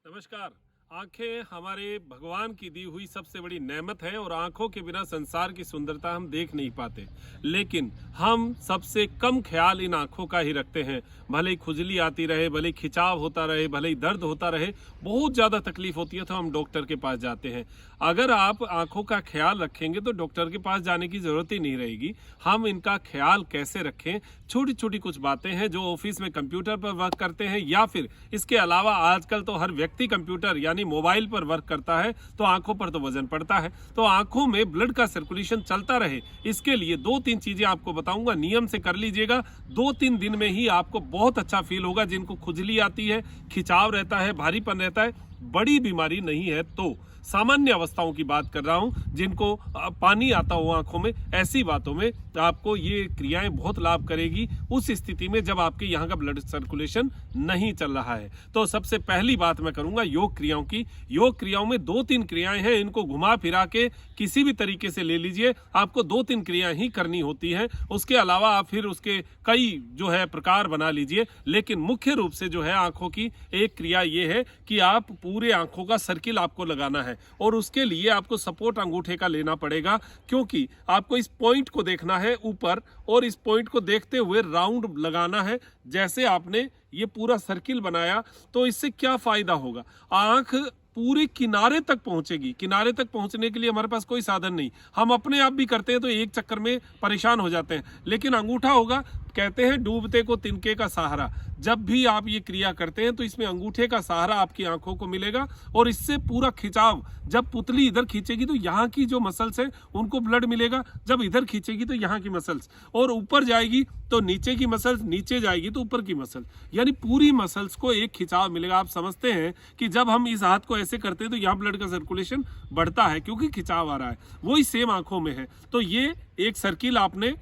नमस्कार। आंखें हमारे भगवान की दी हुई सबसे बड़ी नेमत है और आंखों के बिना संसार की सुंदरता हम देख नहीं पाते। लेकिन हम सबसे कम ख्याल इन आंखों का ही रखते हैं। भले ही खुजली आती रहे, भले ही खिंचाव होता रहे, भले ही दर्द होता रहे, बहुत ज़्यादा तकलीफ होती है तो हम डॉक्टर के पास जाते हैं। अगर आप आंखों का ख्याल रखेंगे तो डॉक्टर के पास जाने की ज़रूरत ही नहीं रहेगी। हम इनका ख्याल कैसे रखें, छोटी छोटी कुछ बातें हैं जो ऑफिस में कंप्यूटर पर वर्क करते हैं या फिर इसके अलावा आजकल तो हर व्यक्ति कंप्यूटर यानी मोबाइल पर वर्क करता है, तो आंखों पर तो वजन पड़ता है। तो आंखों में ब्लड का सर्कुलेशन चलता रहे, इसके लिए 2-3 चीजें आपको बताऊंगा, नियम से कर लीजिएगा। 2-3 दिन में ही आपको बहुत अच्छा फील होगा। जिनको खुजली आती है, खिंचाव रहता है, भारीपन रहता है, बड़ी बीमारी नहीं है तो सामान्य अवस्थाओं की बात कर रहा हूं, जिनको पानी आता हो आंखों में, ऐसी बातों में आपको ये क्रियाएं बहुत लाभ करेगी उस स्थिति में जब आपके यहाँ का ब्लड सर्कुलेशन नहीं चल रहा है। तो सबसे पहली बात मैं करूंगा योग क्रियाओं की। योग क्रियाओं में 2-3 क्रियाएं हैं, इनको घुमा फिरा के किसी भी तरीके से ले लीजिए, आपको 2-3 क्रियाएं ही करनी होती हैं। उसके अलावा आप फिर उसके कई जो है प्रकार बना लीजिए, लेकिन मुख्य रूप से जो है आंखों की एक क्रिया ये है कि आप पूरे आंखों का सर्किल आपको लगाना है और उसके लिए आपको सपोर्ट अंगूठे का लेना पड़ेगा, क्योंकि आपको इस पॉइंट को देखना है ऊपर और इस पॉइंट को देखते हुए राउंड लगाना है। जैसे आपने ये पूरा सर्किल बनाया तो इससे क्या फायदा होगा, आंख पूरे किनारे तक पहुंचेगी। किनारे तक पहुंचने के लिए हमारे पास कोई साधन नहीं, हम अपने आप भी करते हैं तो एक चक्कर में परेशान हो जाते हैं, लेकिन अंगूठा होगा। कहते हैं डूबते को तिनके का सहारा। जब भी आप ये क्रिया करते हैं तो इसमें अंगूठे का सहारा आपकी आंखों को मिलेगा और इससे पूरा खिंचाव, जब पुतली इधर खींचेगी तो यहाँ की जो मसल्स है उनको ब्लड मिलेगा, जब इधर खींचेगी तो यहाँ की मसल्स, और ऊपर जाएगी तो नीचे की मसल्स, नीचे जाएगी तो ऊपर की मसल्स, यानी पूरी मसल्स को एक खिंचाव मिलेगा। आप समझते हैं कि जब हम इस हाथ को ऐसे करते हैं तो यहाँ ब्लड का सर्कुलेशन बढ़ता है क्योंकि खिंचाव आ रहा है, वही सेम आंखों में है। तो ये एक सर्किल आपने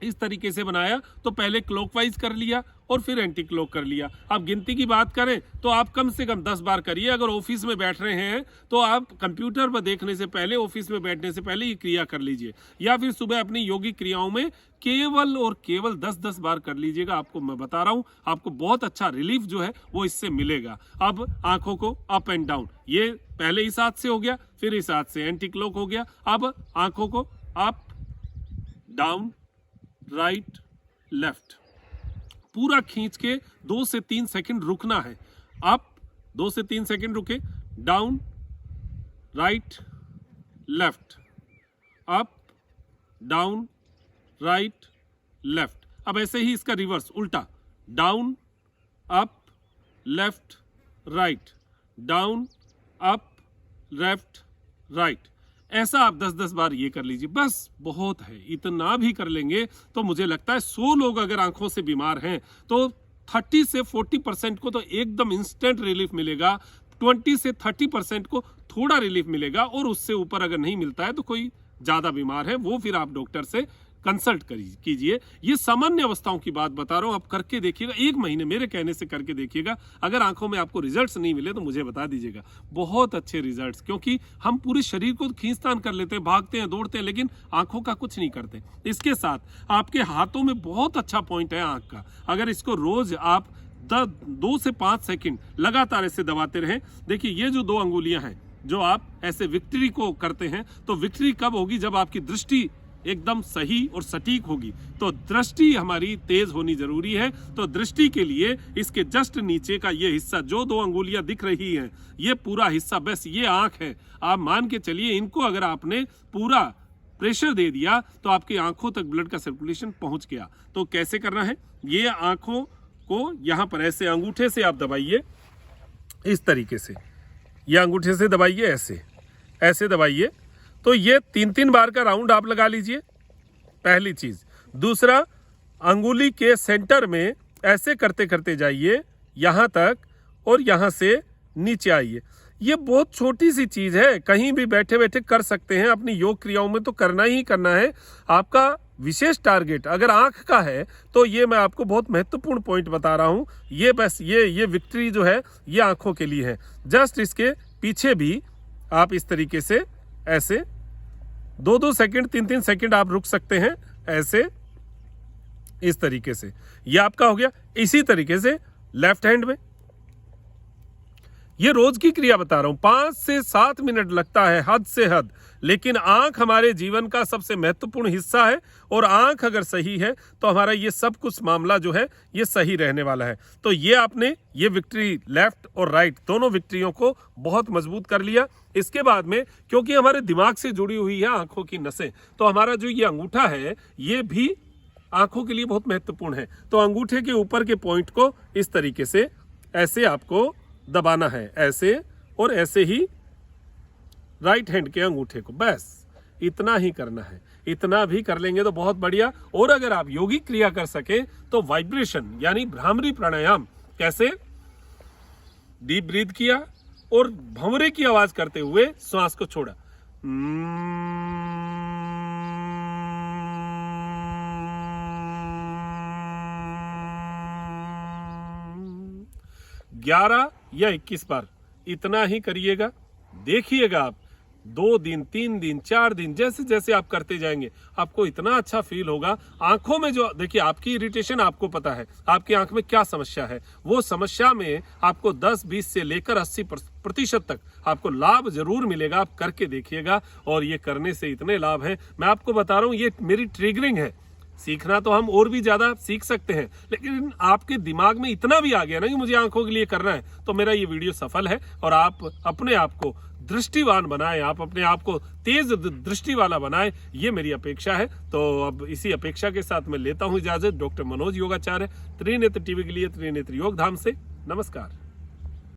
इस तरीके से बनाया, तो पहले क्लॉकवाइज कर लिया और फिर एंटी क्लॉक कर लिया। आप गिनती की बात करें तो आप कम से कम 10 बार करिए। अगर ऑफिस में बैठ रहे हैं तो आप कंप्यूटर पर देखने से पहले, ऑफिस में बैठने से पहले ये क्रिया कर लीजिए, या फिर सुबह अपनी योगिक क्रियाओं में केवल और केवल 10-10 बार कर लीजिएगा। आपको मैं बता रहा हूं, आपको बहुत अच्छा रिलीफ जो है वो इससे मिलेगा। अब आंखों को अप एंड डाउन, ये पहले इस हाथ से हो गया, फिर इस हाथ से एंटी क्लॉक हो गया। अब आंखों को अप डाउन राइट लेफ्ट पूरा खींच के 2 से 3 सेकंड रुकना है। अप 2 से 3 सेकंड रुके, down right left, up down right left. अब ऐसे ही इसका रिवर्स उल्टा, down up left right, down up left right. ऐसा आप 10-10 बार ये कर लीजिए, बस बहुत है। इतना भी कर लेंगे तो मुझे लगता है 100 लोग अगर आंखों से बीमार हैं तो 30 से 40% को तो एकदम इंस्टेंट रिलीफ मिलेगा, 20 से 30% को थोड़ा रिलीफ मिलेगा, और उससे ऊपर अगर नहीं मिलता है तो कोई ज़्यादा बीमार है, वो फिर आप डॉक्टर से कंसल्ट कीजिए। ये सामान्य अवस्थाओं की बात बता रहा हूं, आप करके देखिएगा, 1 महीने मेरे कहने से करके देखिएगा। अगर आंखों में आपको रिजल्ट्स नहीं मिले तो मुझे बता दीजिएगा, बहुत अच्छे रिजल्ट्स, क्योंकि हम पूरे शरीर को खींचतान कर लेते हैं, भागते हैं, दौड़ते हैं, लेकिन आंखों का कुछ नहीं करते। इसके साथ आपके हाथों में बहुत अच्छा पॉइंट है आंख का, अगर इसको रोज आप 2 से 5 सेकंड लगातार ऐसे दबाते रहें। देखिए ये जो 2 अंगुलियां हैं जो आप ऐसे विक्ट्री को करते हैं, तो विक्ट्री कब होगी, जब आपकी दृष्टि एकदम सही और सटीक होगी। तो दृष्टि हमारी तेज होनी जरूरी है। तो दृष्टि के लिए इसके जस्ट नीचे का ये हिस्सा, जो 2 अंगुलियां दिख रही हैं, ये पूरा हिस्सा, बस ये आंख है। आप मान के चलिए, इनको अगर आपने पूरा प्रेशर दे दिया तो आपकी आंखों तक ब्लड का सर्कुलेशन पहुंच गया। तो कैसे करना है, ये आंखों को यहां पर ऐसे अंगूठे से आप दबाइए, इस तरीके से, ये अंगूठे से दबाइए, ऐसे ऐसे दबाइए। तो ये 3-3 बार का राउंड आप लगा लीजिए, पहली चीज। दूसरा, अंगुली के सेंटर में ऐसे करते करते जाइए यहां तक और यहां से नीचे आइए। ये बहुत छोटी सी चीज है, कहीं भी बैठे बैठे कर सकते हैं। अपनी योग क्रियाओं में तो करना ही करना है। आपका विशेष टारगेट अगर आंख का है तो ये मैं आपको बहुत महत्वपूर्ण पॉइंट बता रहा हूं। ये बस ये विक्ट्री जो है ये आंखों के लिए है। जस्ट इसके पीछे भी आप इस तरीके से ऐसे 2-2 सेकंड, 3-3 सेकंड आप रुक सकते हैं, ऐसे इस तरीके से। ये आपका हो गया। इसी तरीके से लेफ्ट हैंड में, ये रोज की क्रिया बता रहा हूं, 5 से 7 मिनट लगता है हद से हद, लेकिन आंख हमारे जीवन का सबसे महत्वपूर्ण हिस्सा है और आंख अगर सही है तो हमारा ये सब कुछ मामला जो है ये सही रहने वाला है। तो ये आपने ये विक्ट्री लेफ्ट और राइट दोनों विक्ट्रियों को बहुत मजबूत कर लिया। इसके बाद में क्योंकि हमारे दिमाग से जुड़ी हुई है आंखों की नसें, तो हमारा जो ये अंगूठा है ये भी आंखों के लिए बहुत महत्वपूर्ण है। तो अंगूठे के ऊपर के पॉइंट को इस तरीके से ऐसे आपको दबाना है, ऐसे और ऐसे ही राइट हैंड के अंगूठे को, बस इतना ही करना है। इतना भी कर लेंगे तो बहुत बढ़िया। और अगर आप योगिक क्रिया कर सके तो वाइब्रेशन यानी भ्रामरी प्राणायाम, कैसे डीप ब्रीथ किया और भंवरे की आवाज करते हुए श्वास को छोड़ा, 11 या 21 बार इतना ही करिएगा। देखिएगा आप 2 दिन 3 दिन 4 दिन जैसे जैसे आप करते जाएंगे आपको इतना अच्छा फील होगा। आंखों में जो देखिए आपकी इरिटेशन, आपको पता है आपकी आंख में क्या समस्या है, वो समस्या में आपको 10-20 से लेकर 80% तक आपको लाभ जरूर मिलेगा। आप करके देखिएगा और ये करने से इतने लाभ हैं, मैं आपको बता रहा हूँ। ये मेरी ट्रिगरिंग है, सीखना तो हम और भी ज्यादा सीख सकते हैं, लेकिन आपके दिमाग में इतना भी आ गया ना कि मुझे आंखों के लिए करना है, तो मेरा ये वीडियो सफल है। और आप अपने आप को दृष्टिवान बनाएं, आप अपने आप को तेज दृष्टि वाला बनाएं, ये मेरी अपेक्षा है। तो अब इसी अपेक्षा के साथ मैं लेता हूं इजाजत। डॉक्टर मनोज योगाचार्य, त्रिनेत्र टीवी के लिए त्रिनेत्र योग धाम से नमस्कार।